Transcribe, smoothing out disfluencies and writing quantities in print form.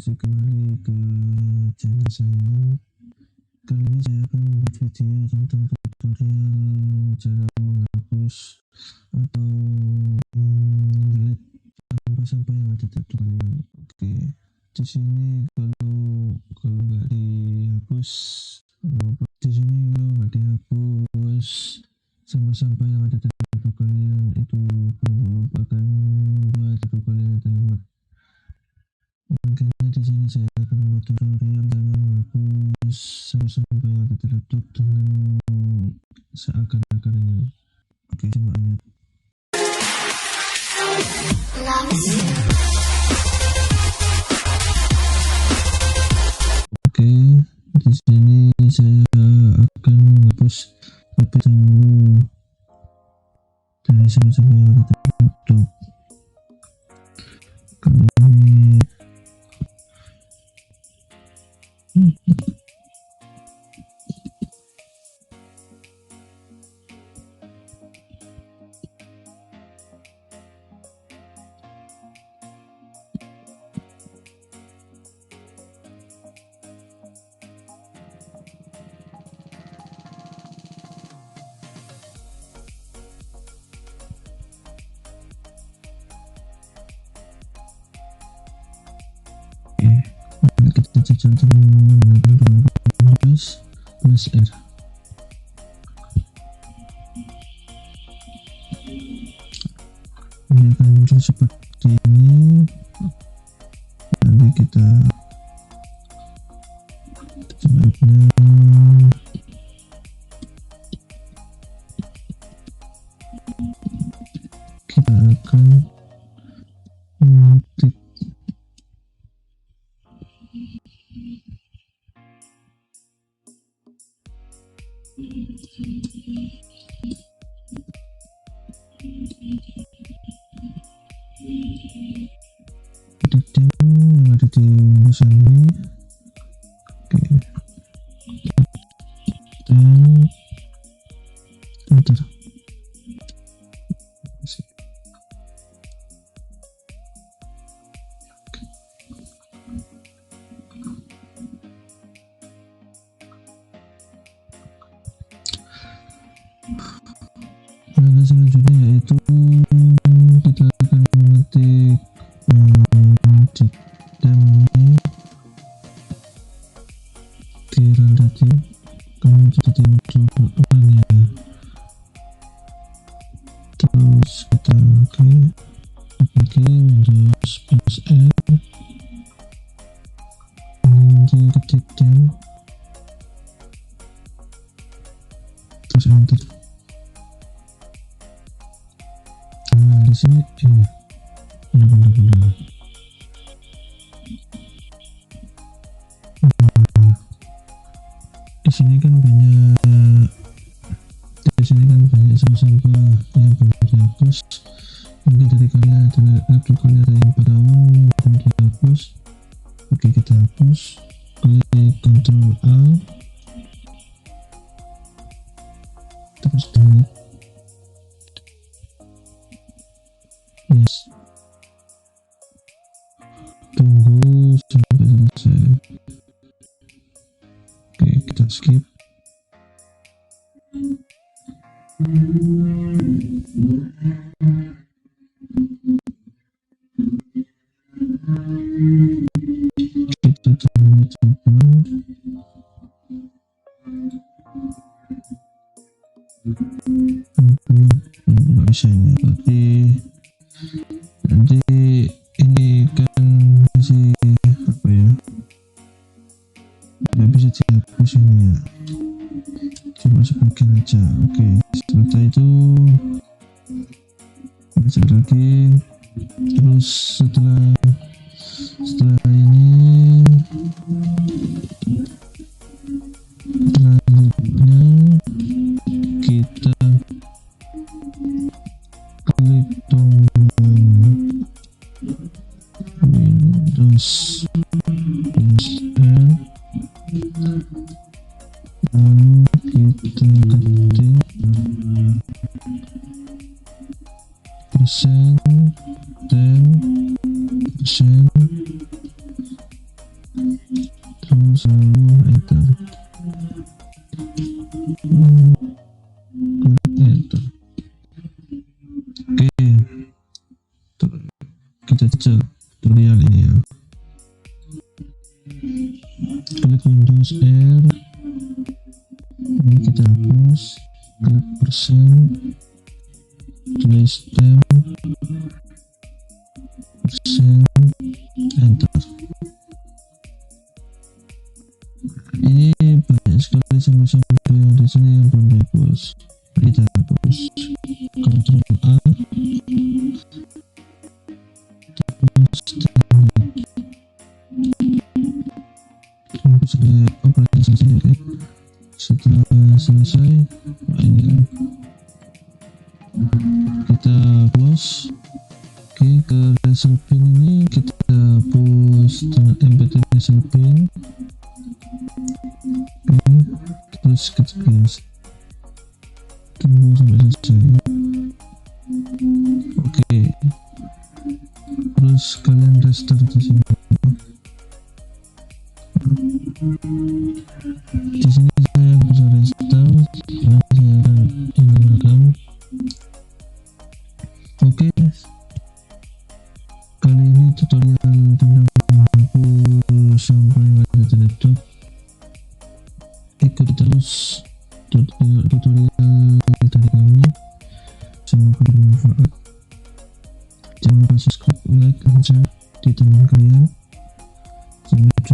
kasih kembali ke channel saya. Kali ini saya akan membuat video tentang tutorial cara menghapus atau delete sampah-sampah yang ada di laptop kalian. Oke, di sini kalau nggak dihapus, sampah-sampah yang ada di laptop kalian itu merupakan membuat laptop kalian itu lemot. Makanya di sini saya akan membuat tutorial cara menghapus sampah yang ada di laptop dengan seakar-akarnya. Oke, semuanya. Oke, di sini saya akan menghapus terlebih dahulu dari sampah yang ada di laptop. Kali ini kita cek menggunakan plus R. Ini akan muncul seperti ini. Nanti kita selanjutnya kita akan mengetik yang ada di tulisan ini. Oke, dan enter. Langkah selanjutnya yaitu kita akan mengetik ini kira tadi kamu jadi muncul ya. Terus kita oke Windows plus R, nanti ketik dem, terus enter. Nah di sini benar. Di sini kan banyak sampah yang belum dihapus. Mungkin dari kalian ada laptop kalian ada yang berawal yang belum dihapus. Oke, kita hapus. Klik Ctrl A, terus delete. Yes. Tunggu sampai selesai. Oke, kita skip. Kita coba. Nggak bisa ini, tapi nanti ini kan masih apa ya, nggak bisa dihapus ini ya, cuma sebagian aja. Oke, setelah itu baca lagi. Terus setelah ini selanjutnya kita klik tombol Windows plus R, lalu kita ketik persen dan persen selalu, enter. Klik enter. Oke, kita cek tutorial ini ya. Klik Windows R, ini kita hapus. Klik persen, tulis temp, persen, enter. Ini banyak sekali sampah-sampah yang di sini yang belum dihapus. Kita hapus. Ctrl A, terus tunggu sampai operasi selesai. Oke. Setelah selesai, ini kan kita close. Oke, ke result pin ini kita hapus mp3 result pin. Oke, terus kita tunggu sampai selesai. Oke, terus kalian restart di sini. Di sini saya bisa restart karena saya akan menambahkan. Oke, kali ini tutorial tentang menghapus sampah yang ada di laptop. Ikuti terus tutorial dari kami, semoga bermanfaat. Jangan lupa subscribe, like, dan share di teman kalian. Sampai jumpa.